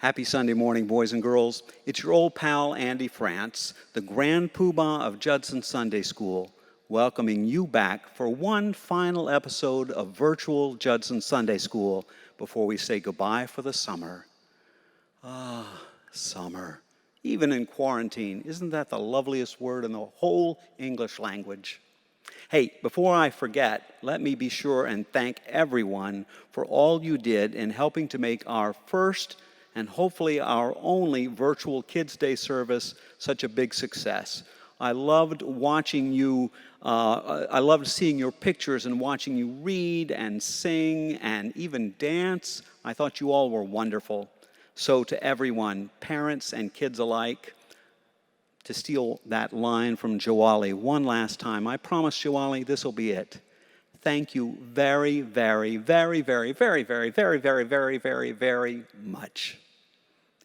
Happy Sunday morning, boys and girls. It's your old pal, Andy France, the Grand Poobah of Judson Sunday School, welcoming you back for one final episode of virtual Judson Sunday School before we say goodbye for the summer. Summer. Even in quarantine, isn't that the loveliest word in the whole English language? Hey, before I forget, let me be sure and thank everyone for all you did in helping to make our first and hopefully our only virtual Kids Day service such a big success. I loved watching you, I loved seeing your pictures and watching you read and sing and even dance. I thought you all were wonderful. So to everyone, parents and kids alike, to steal that line from Joali one last time, I promise, Joali, this will be it. Thank you very, very, very, very, very, very, very, very, very, very, very much.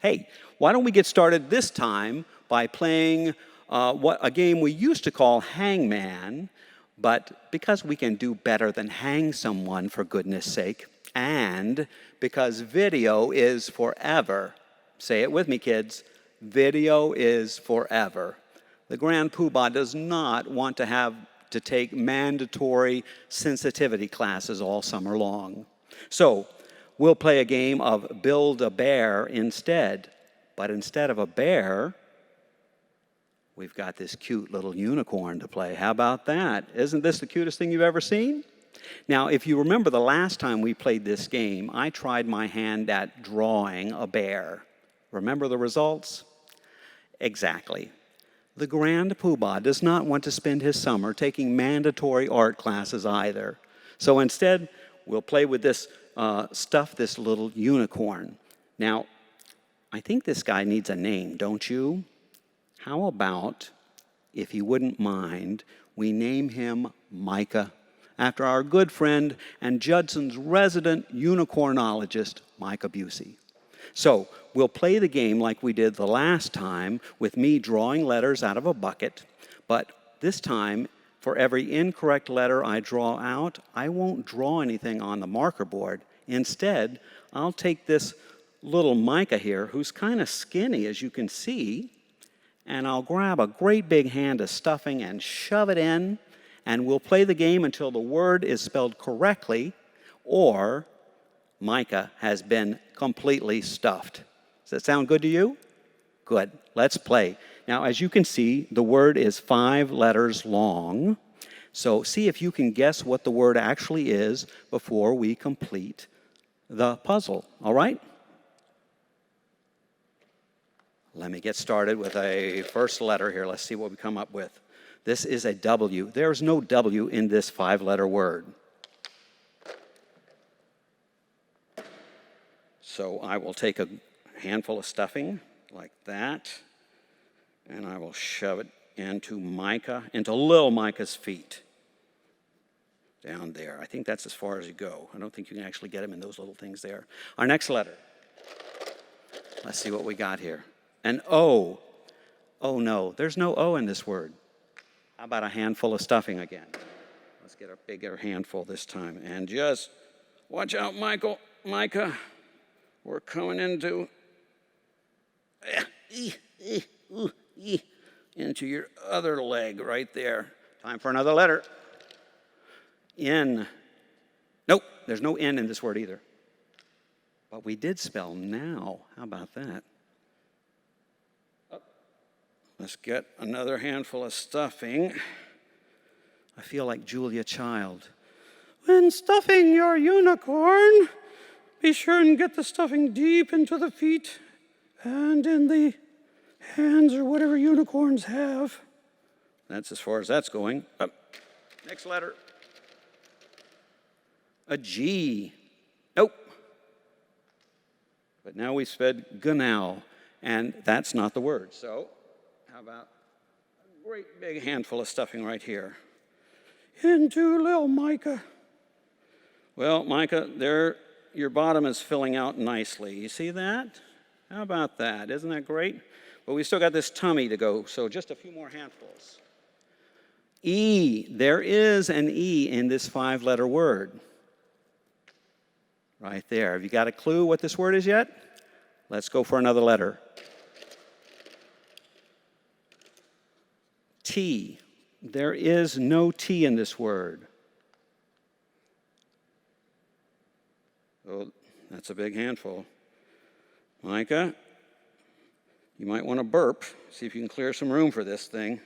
Hey, why don't we get started this time by playing a game we used to call Hangman, but because we can do better than hang someone, for goodness sake, and because video is forever. Say it with me, kids. Video is forever. The Grand Poobah does not want to have to take mandatory sensitivity classes all summer long. So we'll play a game of Build a Bear instead. But instead of a bear, we've got this cute little unicorn to play. How about that? Isn't this the cutest thing you've ever seen? Now, if you remember the last time we played this game, I tried my hand at drawing a bear. Remember the results? Exactly. The Grand Poobah does not want to spend his summer taking mandatory art classes either. So instead, we'll play with this this little unicorn. Now, I think this guy needs a name, don't you? How about, if you wouldn't mind, we name him Micah, after our good friend and Judson's resident unicornologist, Micah Busey. So we'll play the game like we did the last time, with me drawing letters out of a bucket, but this time, for every incorrect letter I draw out, I won't draw anything on the marker board. Instead, I'll take this little Micah here, who's kind of skinny, as you can see, and I'll grab a great big hand of stuffing and shove it in, and we'll play the game until the word is spelled correctly or Micah has been completely stuffed. Does that sound good to you? Good. Let's play. Now, as you can see, the word is 5 letters long. So see if you can guess what the word actually is before we complete the puzzle. All right? Let me get started with a first letter here. Let's see what we come up with. This is a W. There's no W in this 5-letter word. So I will take a handful of stuffing like that, and I will shove it into little Micah's feet down there. I think that's as far as you go. I don't think you can actually get him in those little things there. Our next letter. Let's see what we got here. An O. Oh no, there's no O in this word. How about a handful of stuffing again? Let's get a bigger handful this time. And just watch out, Micah. We're coming into your other leg right there. Time for another letter. N. Nope, there's no N in this word either. But we did spell now. How about that? Let's get another handful of stuffing. I feel like Julia Child. When stuffing your unicorn, be sure and get the stuffing deep into the feet and in the hands or whatever unicorns have. That's as far as that's going. Next letter. A G. Nope. But now we said genau, and that's not the word. So how about a great big handful of stuffing right here? Into little Micah. Well, Micah, there your bottom is filling out nicely. You see that? How about that? Isn't that great? But we still got this tummy to go, so just a few more handfuls. E. There is an E in this 5-letter word. Right there. Have you got a clue what this word is yet? Let's go for another letter. T. There is no T in this word. Oh, that's a big handful. Micah, you might want to burp. See if you can clear some room for this thing.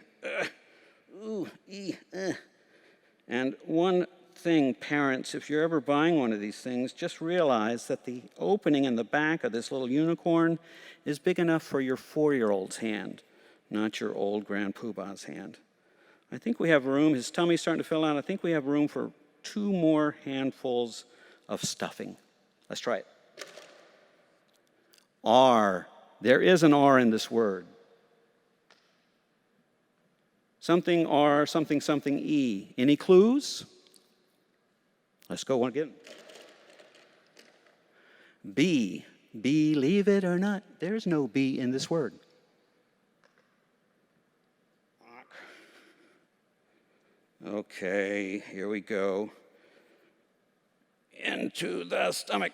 And one thing, parents, if you're ever buying one of these things, just realize that the opening in the back of this little unicorn is big enough for your 4-year-old's hand, not your old Grand Poobah's hand. I think we have room. His tummy's starting to fill out. I think we have room for 2 more handfuls of stuffing. Let's try it. R. There is an R in this word. Something R, something, something E. Any clues? Let's go again. B. Believe it or not, there's no B in this word. Okay, here we go. Into the stomach.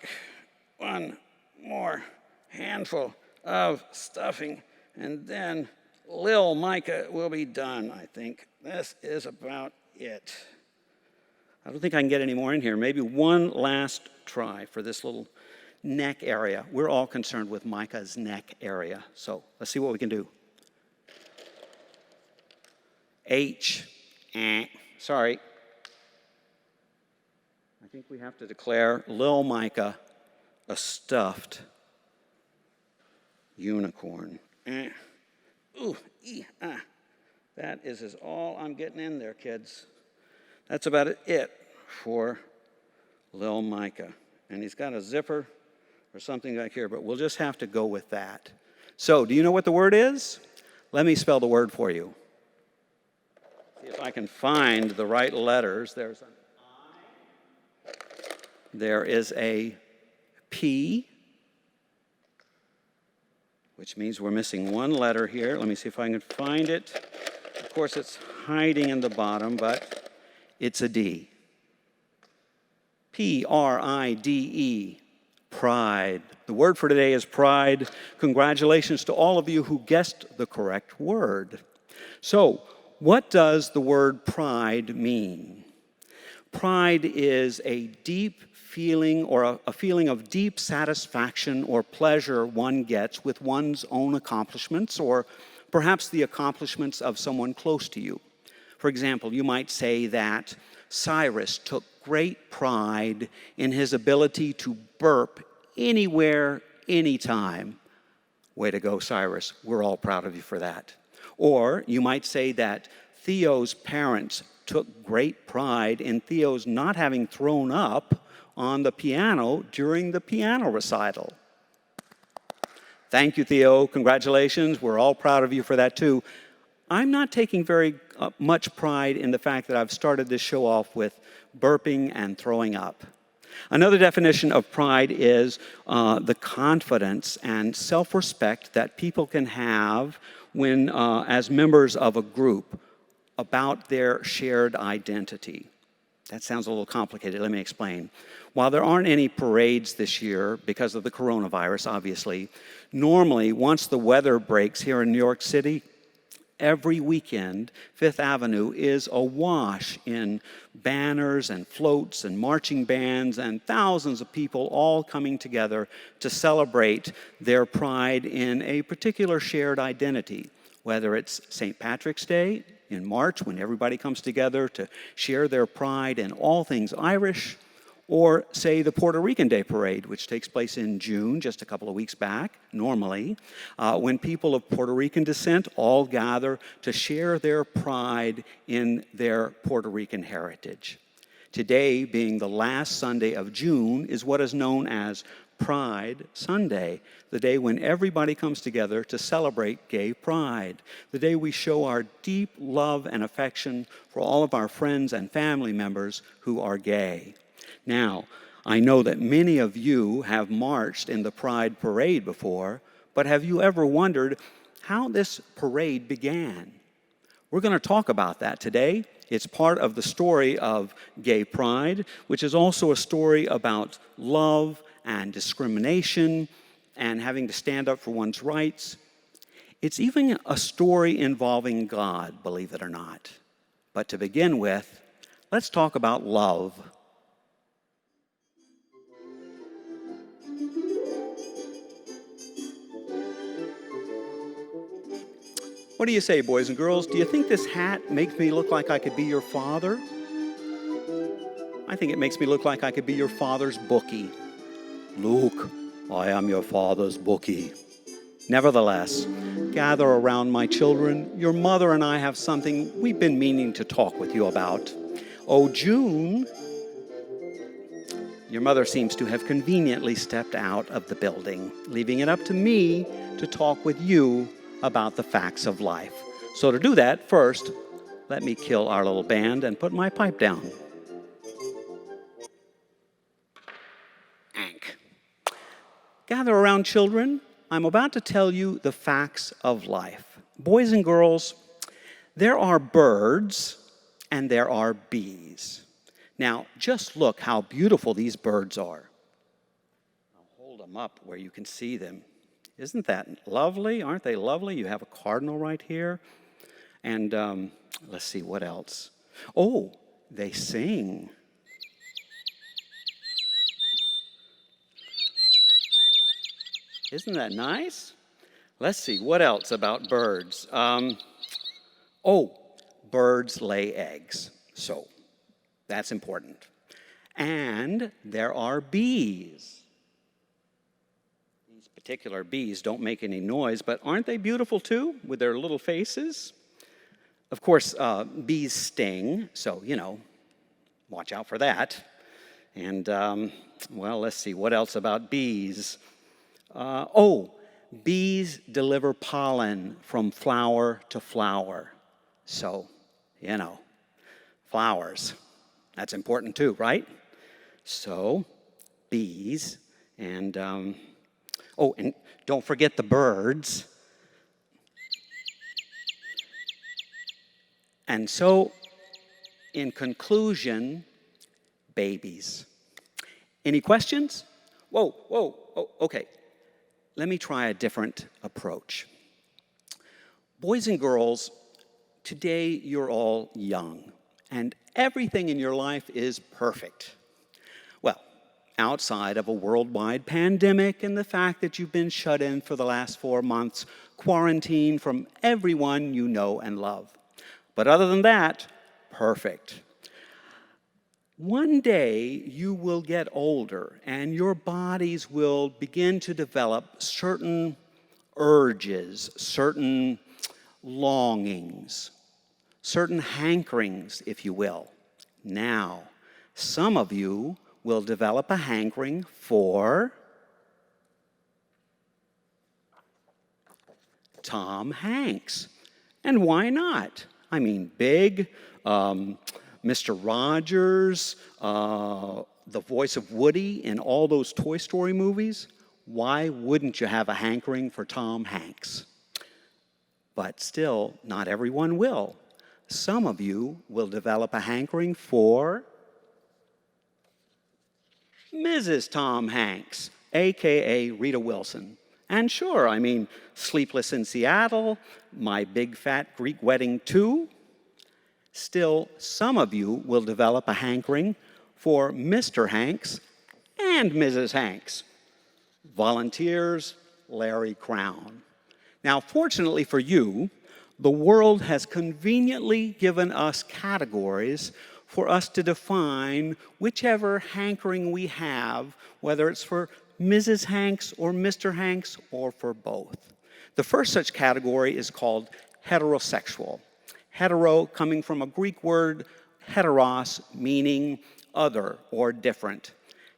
1 more handful of stuffing, and then Lil Micah will be done, I think. This is about it. I don't think I can get any more in here. Maybe one last try for this little neck area. We're all concerned with Micah's neck area, so let's see what we can do. H. Sorry. I think we have to declare Lil Micah a stuffed unicorn. That is all I'm getting in there, kids. That's about it for Lil Micah. And he's got a zipper or something back here, but we'll just have to go with that. So, do you know what the word is? Let me spell the word for you. See if I can find the right letters. There's an I. There is a P, which means we're missing one letter here. Let me see if I can find it. Of course, it's hiding in the bottom, but it's a D. Pride, pride. The word for today is pride. Congratulations to all of you who guessed the correct word. So, what does the word pride mean? Pride is a deep feeling or a feeling of deep satisfaction or pleasure one gets with one's own accomplishments or perhaps the accomplishments of someone close to you. For example, you might say that Cyrus took great pride in his ability to burp anywhere, anytime. Way to go, Cyrus. We're all proud of you for that. Or you might say that Theo's parents took great pride in Theo's not having thrown up on the piano during the piano recital. Thank you, Theo. Congratulations. We're all proud of you for that, too. I'm not taking very much pride in the fact that I've started this show off with burping and throwing up. Another definition of pride is the confidence and self-respect that people can have when, as members of a group, about their shared identity. That sounds a little complicated. Let me explain. While there aren't any parades this year because of the coronavirus, obviously, normally once the weather breaks here in New York City, every weekend, Fifth Avenue is awash in banners and floats and marching bands and thousands of people all coming together to celebrate their pride in a particular shared identity, whether it's St. Patrick's Day in March when everybody comes together to share their pride in all things Irish, or say the Puerto Rican Day Parade, which takes place in June, just a couple of weeks back, normally, when people of Puerto Rican descent all gather to share their pride in their Puerto Rican heritage. Today, being the last Sunday of June, is what is known as Pride Sunday, the day when everybody comes together to celebrate gay pride, the day we show our deep love and affection for all of our friends and family members who are gay. Now, I know that many of you have marched in the Pride Parade before, but have you ever wondered how this parade began? We're going to talk about that today. It's part of the story of gay pride, which is also a story about love and discrimination and having to stand up for one's rights. It's even a story involving God, believe it or not. But to begin with, let's talk about love. What do you say, boys and girls? Do you think this hat makes me look like I could be your father? I think it makes me look like I could be your father's bookie. Luke, I am your father's bookie. Nevertheless, gather around, my children. Your mother and I have something we've been meaning to talk with you about. Oh, June. Your mother seems to have conveniently stepped out of the building, leaving it up to me to talk with you about the facts of life. So to do that, first, let me kill our little band and put my pipe down. Ank. Gather around, children. I'm about to tell you the facts of life. Boys and girls, there are birds and there are bees. Now, just look how beautiful these birds are. I'll hold them up where you can see them. Isn't that lovely? Aren't they lovely? You have a cardinal right here. And let's see, what else? Oh, they sing. Isn't that nice? Let's see, what else about birds? Birds lay eggs. So, that's important. And there are bees. These particular bees don't make any noise, but aren't they beautiful too, with their little faces? Of course, bees sting, so, watch out for that. And, let's see, what else about bees? Bees deliver pollen from flower to flower. So, flowers. That's important too, right? So, bees, and and don't forget the birds. And so, in conclusion, babies. Any questions? Okay. Let me try a different approach. Boys and girls, today you're all young, and everything in your life is perfect. Well, outside of a worldwide pandemic and the fact that you've been shut in for the last 4 months, quarantined from everyone you know and love. But other than that, perfect. One day you will get older and your bodies will begin to develop certain urges, certain longings, certain hankerings, if you will. Now, some of you will develop a hankering for Tom Hanks. And why not? I mean, big, Mr. Rogers, the voice of Woody in all those Toy Story movies. Why wouldn't you have a hankering for Tom Hanks? But still, not everyone will. Some of you will develop a hankering for Mrs. Tom Hanks, a.k.a. Rita Wilson. And sure, I mean, Sleepless in Seattle, My Big Fat Greek Wedding 2. Still, some of you will develop a hankering for Mr. Hanks and Mrs. Hanks. Volunteers, Larry Crown. Now, fortunately for you, the world has conveniently given us categories for us to define whichever hankering we have, whether it's for Mrs. Hanks or Mr. Hanks or for both. The first such category is called heterosexual. Hetero coming from a Greek word, heteros, meaning other or different.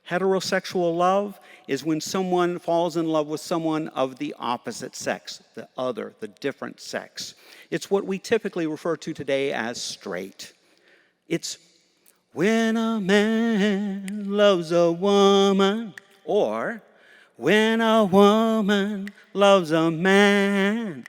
Heterosexual love is when someone falls in love with someone of the opposite sex, the other, the different sex. It's what we typically refer to today as straight. It's when a man loves a woman, or when a woman loves a man.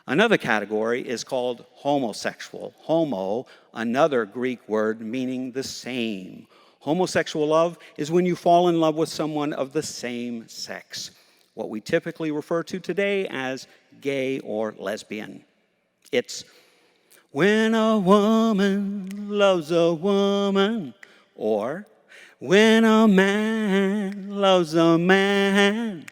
Another category is called homosexual. Homo, another Greek word meaning the same. Homosexual love is when you fall in love with someone of the same sex. what we typically refer to today as gay or lesbian. It's when a woman loves a woman, or when a man loves a man.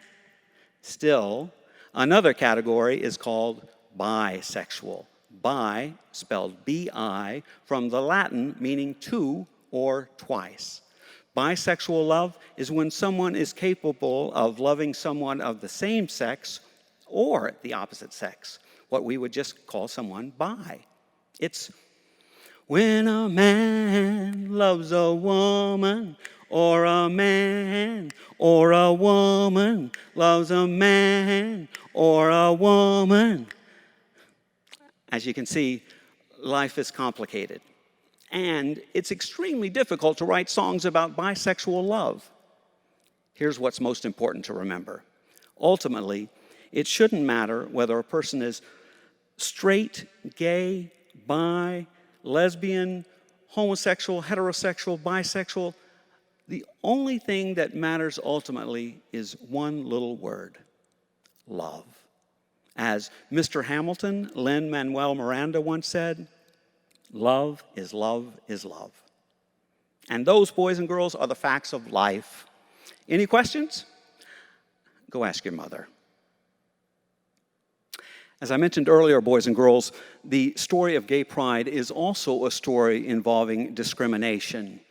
Still, another category is called bisexual. Bi, spelled B-I, from the Latin meaning two or twice. Bisexual love is when someone is capable of loving someone of the same sex or the opposite sex, what we would just call someone bi. It's when a man loves a woman, or a man or a woman loves a man or a woman. As you can see, life is complicated. And it's extremely difficult to write songs about bisexual love. Here's what's most important to remember. Ultimately, it shouldn't matter whether a person is straight, gay, bi, lesbian, homosexual, heterosexual, bisexual. The only thing that matters ultimately is one little word: love. As Mr. Hamilton, Lin-Manuel Miranda, once said, love is love is love. And those, boys and girls, are the facts of life. Any questions? Go ask your mother. As I mentioned earlier, boys and girls, the story of gay pride is also a story involving discrimination.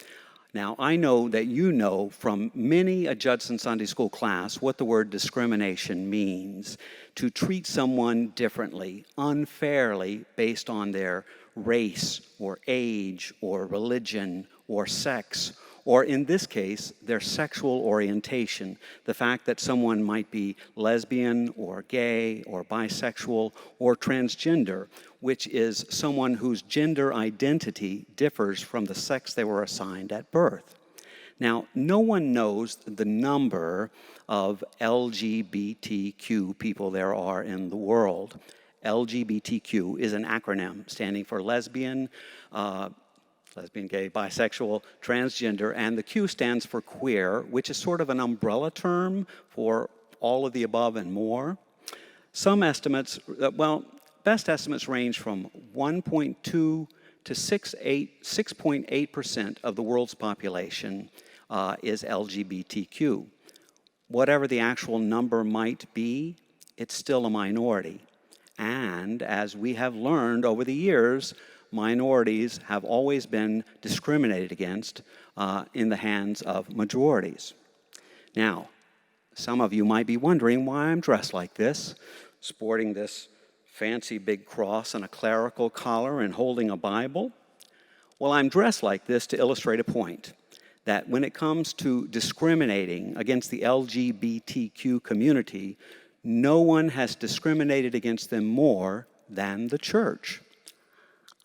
Now, I know that you know from many a Judson Sunday School class what the word discrimination means: to treat someone differently, unfairly, based on their race or age or religion or sex, or in this case, their sexual orientation. The fact that someone might be lesbian or gay or bisexual or transgender, which is someone whose gender identity differs from the sex they were assigned at birth. Now, no one knows the number of LGBTQ people there are in the world. LGBTQ is an acronym standing for lesbian, gay, bisexual, transgender, and the Q stands for queer, which is sort of an umbrella term for all of the above and more. Some estimates, best estimates range from 1.2 to 6.8% of the world's population is LGBTQ. Whatever the actual number might be, it's still a minority. And as we have learned over the years, minorities have always been discriminated against in the hands of majorities. Now, some of you might be wondering why I'm dressed like this, sporting this fancy big cross and a clerical collar and holding a Bible. Well, I'm dressed like this to illustrate a point, that when it comes to discriminating against the LGBTQ community, no one has discriminated against them more than the church.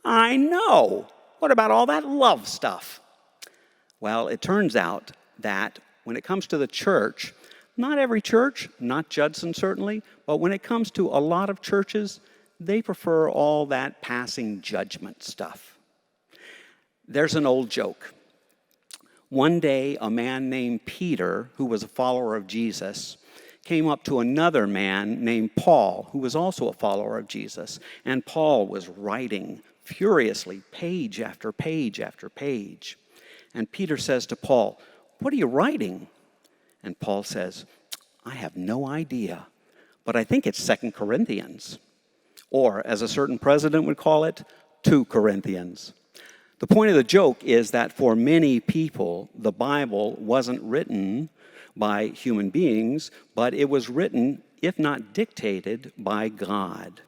I know. What about all that love stuff? Well, it turns out that when it comes to the church, not every church, not Judson certainly, but when it comes to a lot of churches, they prefer all that passing judgment stuff. There's an old joke. One day, a man named Peter, who was a follower of Jesus, came up to another man named Paul, who was also a follower of Jesus. And Paul was writing furiously, page after page after page. And Peter says to Paul, "What are you writing?" And Paul says, "I have no idea, but I think it's 2 Corinthians. Or, as a certain president would call it, 2 Corinthians. The point of the joke is that for many people, the Bible wasn't written by human beings, but it was written, if not dictated, by God.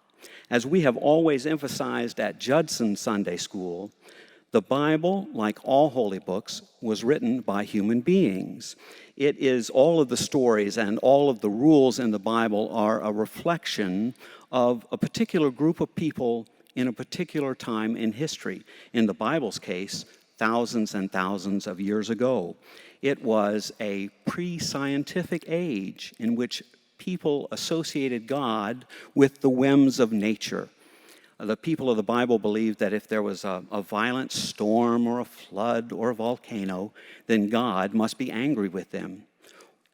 As we have always emphasized at Judson Sunday School, the Bible, like all holy books, was written by human beings. It is all of the stories and all of the rules in the Bible are a reflection of a particular group of people in a particular time in history. In the Bible's case, thousands and thousands of years ago. It was a pre-scientific age in which people associated God with the whims of nature. The people of the Bible believed that if there was a violent storm or a flood or a volcano, then God must be angry with them.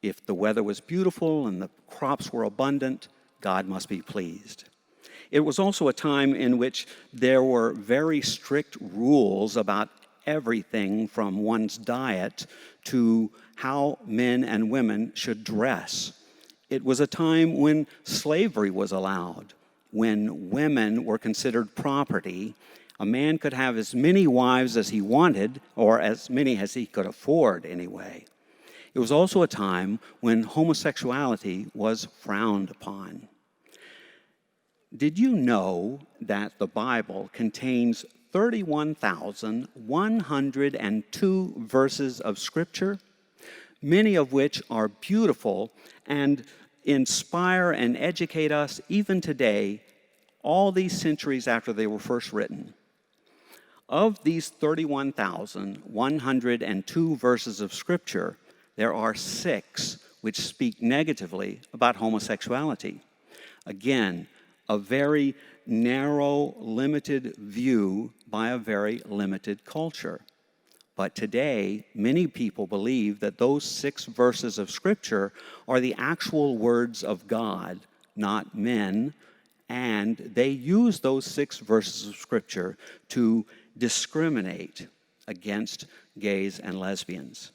If the weather was beautiful and the crops were abundant, God must be pleased. It was also a time in which there were very strict rules about everything from one's diet to how men and women should dress. It was a time when slavery was allowed, when women were considered property. A man could have as many wives as he wanted, or as many as he could afford anyway. It was also a time when homosexuality was frowned upon. Did you know that the Bible contains 31,102 verses of Scripture, many of which are beautiful and inspire and educate us even today, all these centuries after they were first written? Of these 31,102 verses of Scripture, there are 6 which speak negatively about homosexuality. Again, a very narrow, limited view by a very limited culture. But today, many people believe that those 6 verses of Scripture are the actual words of God, not men, and they use those 6 verses of Scripture to discriminate against gays and lesbians.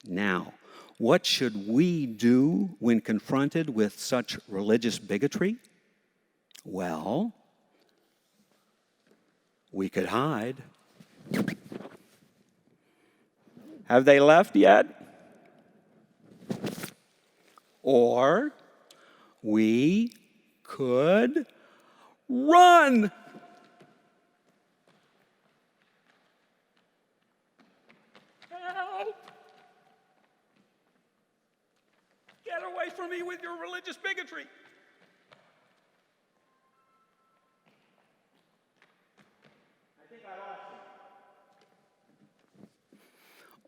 Now, what should we do when confronted with such religious bigotry? Well, we could hide. Have they left yet? Or we could run. Help! Get away from me with your religious bigotry.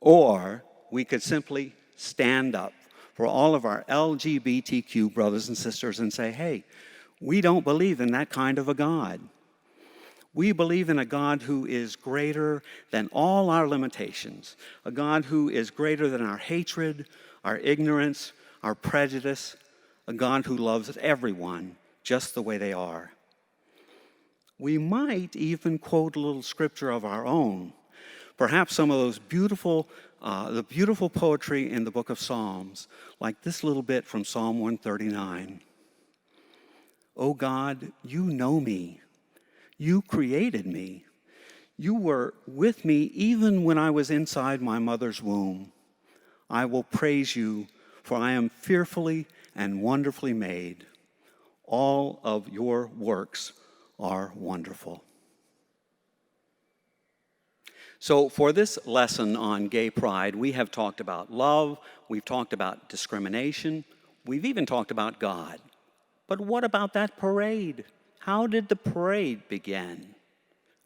Or we could simply stand up for all of our LGBTQ brothers and sisters and say, hey, we don't believe in that kind of a God. We believe in a God who is greater than all our limitations, a God who is greater than our hatred, our ignorance, our prejudice, a God who loves everyone just the way they are. We might even quote a little scripture of our own, perhaps some of those beautiful, the beautiful poetry in the book of Psalms, like this little bit from Psalm 139. Oh God, you know me. You created me. You were with me even when I was inside my mother's womb. I will praise you, for I am fearfully and wonderfully made. All of your works are wonderful. So for this lesson on gay pride, we have talked about love, we've talked about discrimination, we've even talked about God. But what about that parade? How did the parade begin?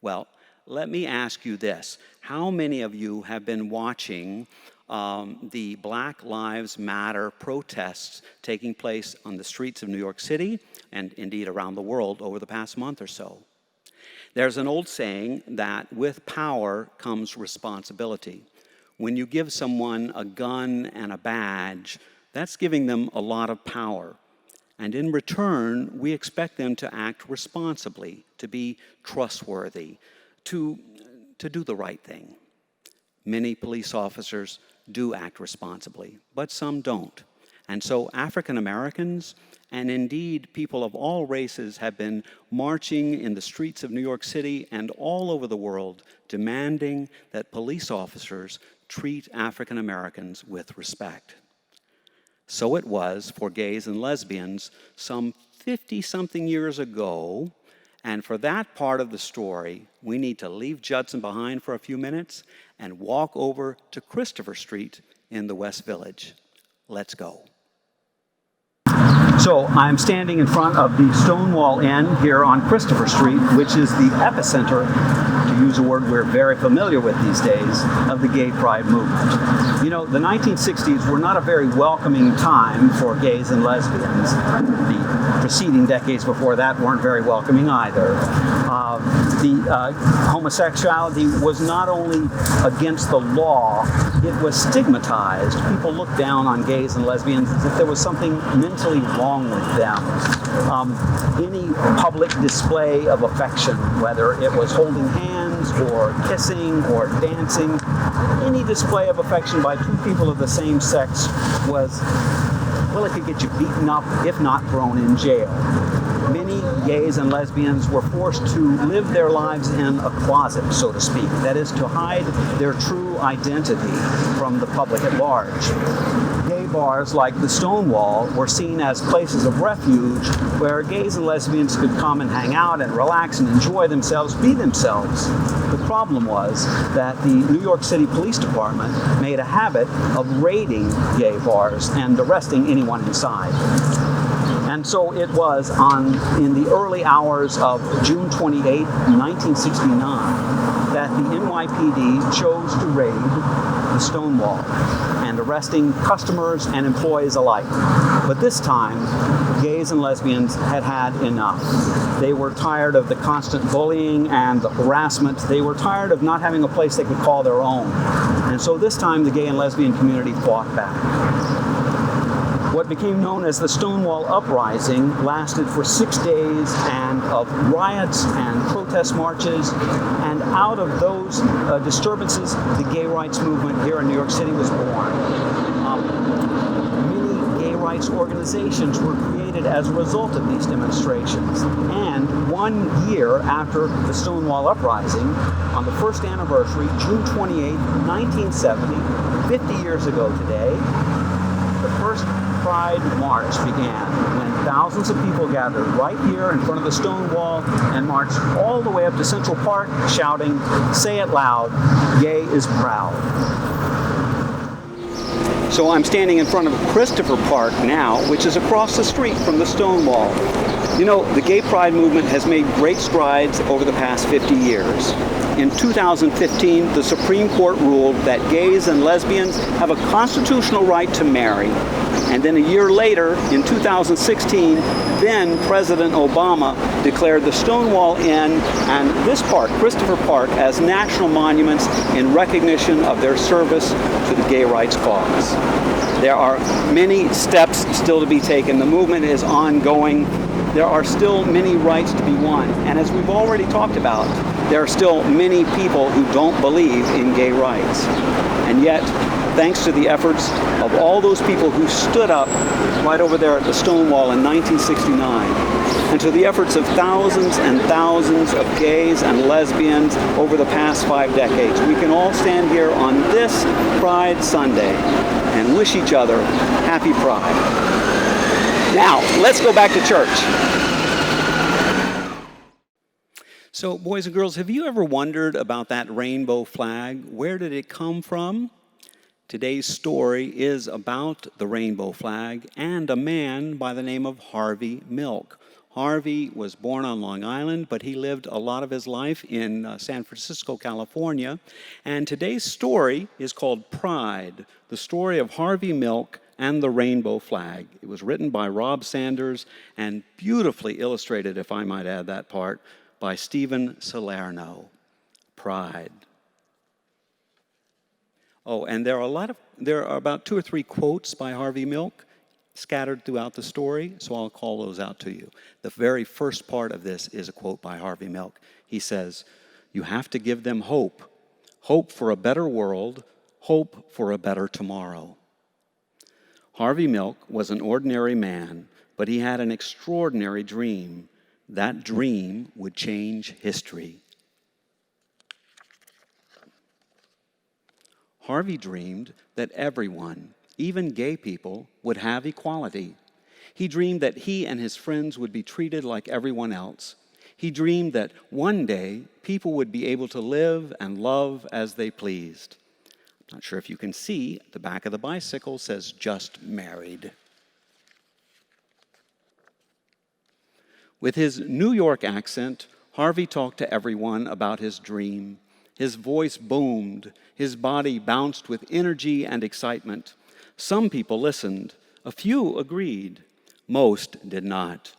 Well, let me ask you this. How many of you have been watching the Black Lives Matter protests taking place on the streets of New York City and indeed around the world over the past month or so? There's an old saying that with power comes responsibility. When you give someone a gun and a badge, that's giving them a lot of power. And in return, we expect them to act responsibly, to be trustworthy, to do the right thing. Many police officers do act responsibly, but some don't. And so African Americans, and indeed people of all races, have been marching in the streets of New York City and all over the world, demanding that police officers treat African Americans with respect. So it was for gays and lesbians some 50-something years ago, and for that part of the story, we need to leave Judson behind for a few minutes and walk over to Christopher Street in the West Village. Let's go. So I'm standing in front of the Stonewall Inn here on Christopher Street, which is the epicenter, to use a word we're very familiar with these days, of the gay pride movement. You know, the 1960s were not a very welcoming time for gays and lesbians. The preceding decades before that weren't very welcoming either. Homosexuality was not only against the law, it was stigmatized. People looked down on gays and lesbians as if there was something mentally wrong with them. Any public display of affection, whether it was holding hands or kissing or dancing, any display of affection by two people of the same sex was, well, it could get you beaten up, if not thrown in jail. Many gays and lesbians were forced to live their lives in a closet, so to speak. That is, to hide their true identity from the public at large. Gay bars like the Stonewall were seen as places of refuge where gays and lesbians could come and hang out and relax and enjoy themselves, be themselves. The problem was that the New York City Police Department made a habit of raiding gay bars and arresting anyone inside. And so it was in the early hours of June 28, 1969, that the NYPD chose to raid the Stonewall, and arresting customers and employees alike. But this time, gays and lesbians had had enough. They were tired of the constant bullying and the harassment. They were tired of not having a place they could call their own. And so this time, the gay and lesbian community fought back. What became known as the Stonewall Uprising lasted for 6 days and of riots and protest marches, and out of those disturbances, the gay rights movement here in New York City was born. Many gay rights organizations were created as a result of these demonstrations. And 1 year after the Stonewall Uprising, on the first anniversary, June 28, 1970, 50 years ago today, the first Pride March began, when thousands of people gathered right here in front of the Stonewall and marched all the way up to Central Park shouting, "Say it loud, gay is proud." So I'm standing in front of Christopher Park now, which is across the street from the Stonewall. You know, the gay pride movement has made great strides over the past 50 years. In 2015, the Supreme Court ruled that gays and lesbians have a constitutional right to marry. And then a year later, in 2016, then President Obama declared the Stonewall Inn and this park, Christopher Park, as national monuments in recognition of their service to the gay rights cause. There are many steps still to be taken. The movement is ongoing. There are still many rights to be won. And as we've already talked about, there are still many people who don't believe in gay rights. And yet, thanks to the efforts of all those people who stood up right over there at the Stonewall in 1969, and to the efforts of thousands and thousands of gays and lesbians over the past 5 decades, we can all stand here on this Pride Sunday and wish each other happy Pride. Now, let's go back to church. So, boys and girls, have you ever wondered about that rainbow flag? Where did it come from? Today's story is about the rainbow flag and a man by the name of Harvey Milk. Harvey was born on Long Island, but he lived a lot of his life in San Francisco, California. And today's story is called Pride, the story of Harvey Milk and the rainbow flag. It was written by Rob Sanders and beautifully illustrated, if I might add that part, by Stephen Salerno. Pride. Oh, and there are about 2 or 3 quotes by Harvey Milk scattered throughout the story, so I'll call those out to you. The very first part of this is a quote by Harvey Milk. He says, "You have to give them hope. Hope for a better world. Hope for a better tomorrow." Harvey Milk was an ordinary man, but he had an extraordinary dream. That dream would change history. Harvey dreamed that everyone, even gay people, would have equality. He dreamed that he and his friends would be treated like everyone else. He dreamed that one day people would be able to live and love as they pleased. I'm not sure if you can see, the back of the bicycle says "just married." With his New York accent, Harvey talked to everyone about his dream. His voice boomed. His body bounced with energy and excitement. Some people listened. A few agreed. Most did not.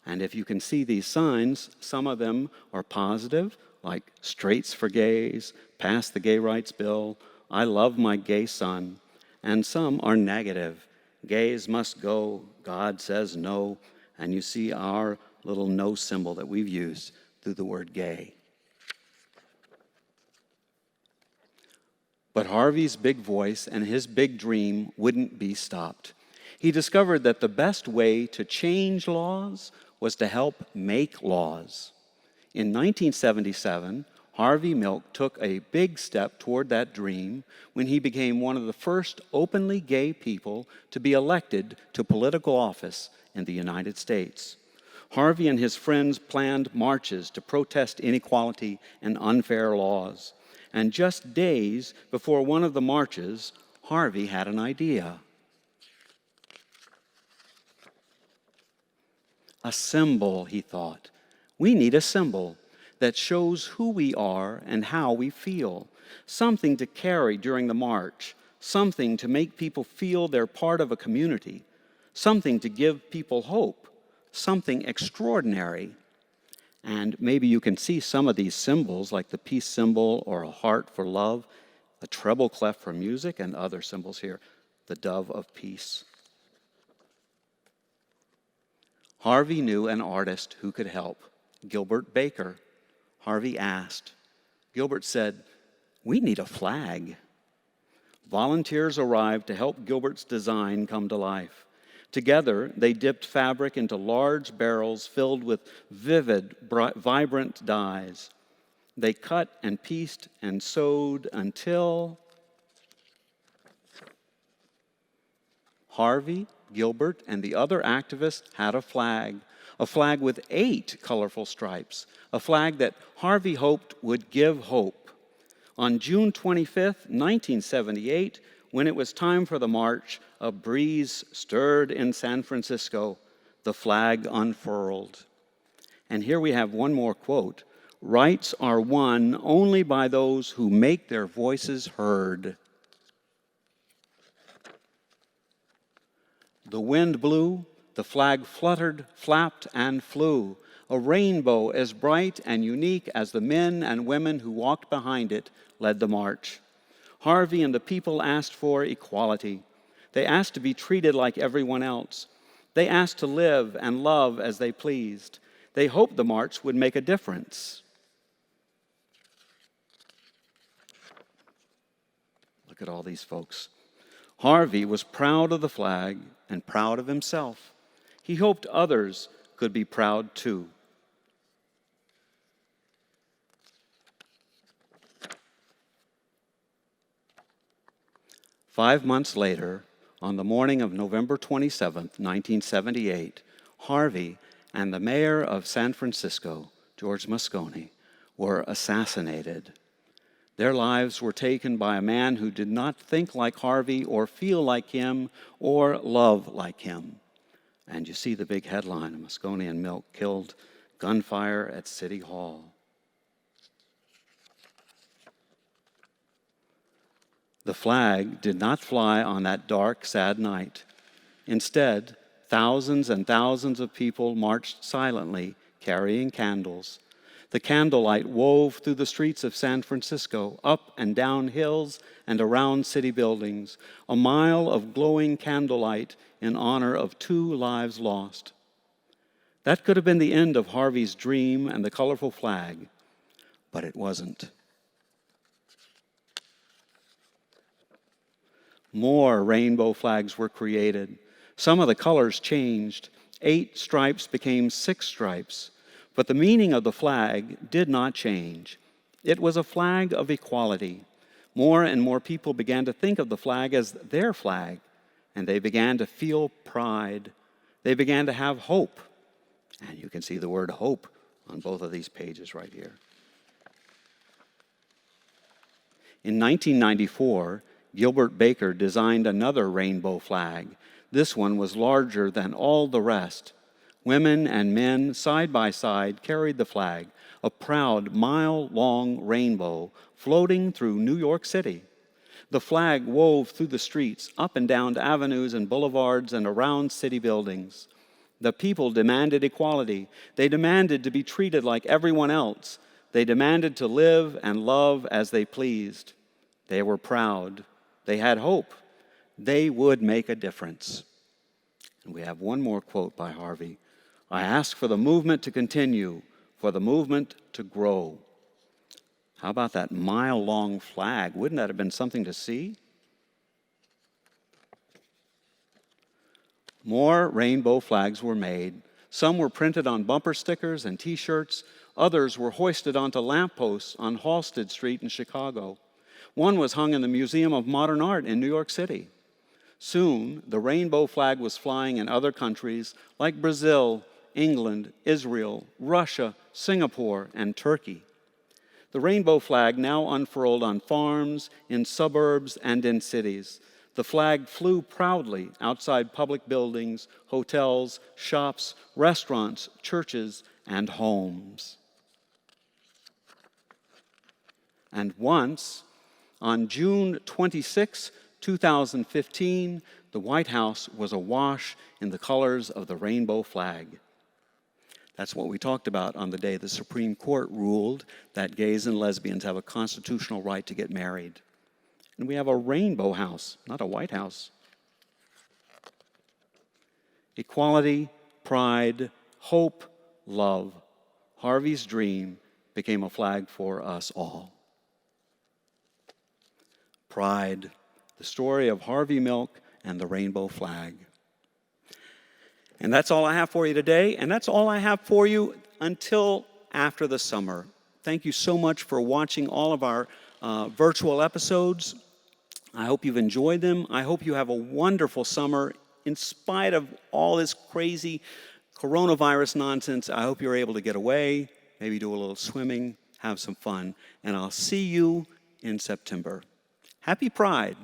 And if you can see these signs, some of them are positive, like straights for gays, pass the gay rights bill, I love my gay son. And some are negative, gays must go, God says no. And you see our little no symbol that we've used through the word gay. But Harvey's big voice and his big dream wouldn't be stopped. He discovered that the best way to change laws was to help make laws. In 1977, Harvey Milk took a big step toward that dream when he became one of the first openly gay people to be elected to political office in the United States. Harvey and his friends planned marches to protest inequality and unfair laws. And just days before one of the marches, Harvey had an idea. A symbol, he thought. We need a symbol that shows who we are and how we feel. Something to carry during the march. Something to make people feel they're part of a community. Something to give people hope. Something extraordinary. And maybe you can see some of these symbols, like the peace symbol or a heart for love, a treble clef for music, and other symbols here, the dove of peace. Harvey knew an artist who could help, Gilbert Baker. Harvey asked. Gilbert said, "We need a flag." Volunteers arrived to help Gilbert's design come to life. Together, they dipped fabric into large barrels filled with vivid, vibrant dyes. They cut and pieced and sewed until Harvey, Gilbert, and the other activists had a flag with 8 colorful stripes, a flag that Harvey hoped would give hope. On June 25th, 1978, when it was time for the march, a breeze stirred in San Francisco. The flag unfurled. And here we have one more quote. Rights are won only by those who make their voices heard. The wind blew, the flag fluttered, flapped, and flew, a rainbow as bright and unique as the men and women who walked behind it led the march. Harvey and the people asked for equality. They asked to be treated like everyone else. They asked to live and love as they pleased. They hoped the march would make a difference. Look at all these folks. Harvey was proud of the flag and proud of himself. He hoped others could be proud too. Five months later, on the morning of November 27th, 1978, Harvey and the mayor of San Francisco, George Moscone, were assassinated. Their lives were taken by a man who did not think like Harvey or feel like him or love like him. And you see the big headline, Moscone and Milk killed, gunfire at City Hall. The flag did not fly on that dark, sad night. Instead, thousands and thousands of people marched silently, carrying candles. The candlelight wove through the streets of San Francisco, up and down hills and around city buildings, a mile of glowing candlelight in honor of 2 lives lost. That could have been the end of Harvey's dream and the colorful flag, but it wasn't. More rainbow flags were created. Some of the colors changed. 8 stripes became 6 stripes. But the meaning of the flag did not change. It was a flag of equality. More and more people began to think of the flag as their flag, and they began to feel pride. They began to have hope. And you can see the word hope on both of these pages right here. In 1994, Gilbert Baker designed another rainbow flag. This one was larger than all the rest. Women and men, side by side, carried the flag, a proud mile-long rainbow floating through New York City. The flag wove through the streets, up and down avenues and boulevards and around city buildings. The people demanded equality. They demanded to be treated like everyone else. They demanded to live and love as they pleased. They were proud. They had hope. They would make a difference. And we have one more quote by Harvey. I ask for the movement to continue, for the movement to grow. How about that mile-long flag? Wouldn't that have been something to see? More rainbow flags were made. Some were printed on bumper stickers and T-shirts. Others were hoisted onto lampposts on Halsted Street in Chicago. One was hung in the Museum of Modern Art in New York City. Soon, the rainbow flag was flying in other countries like Brazil, England, Israel, Russia, Singapore, and Turkey. The rainbow flag now unfurled on farms, in suburbs, and in cities. The flag flew proudly outside public buildings, hotels, shops, restaurants, churches, and homes. And once, on June 26, 2015, the White House was awash in the colors of the rainbow flag. That's what we talked about on the day the Supreme Court ruled that gays and lesbians have a constitutional right to get married. And we have a rainbow house, not a White House. Equality, pride, hope, love. Harvey's dream became a flag for us all. Pride, the story of Harvey Milk and the rainbow flag. And that's all I have for you today, and that's all I have for you until after the summer. Thank you so much for watching all of our virtual episodes. I hope you've enjoyed them. I hope you have a wonderful summer. In spite of all this crazy coronavirus nonsense, I hope you're able to get away, maybe do a little swimming, have some fun, and I'll see you in September. Happy Pride.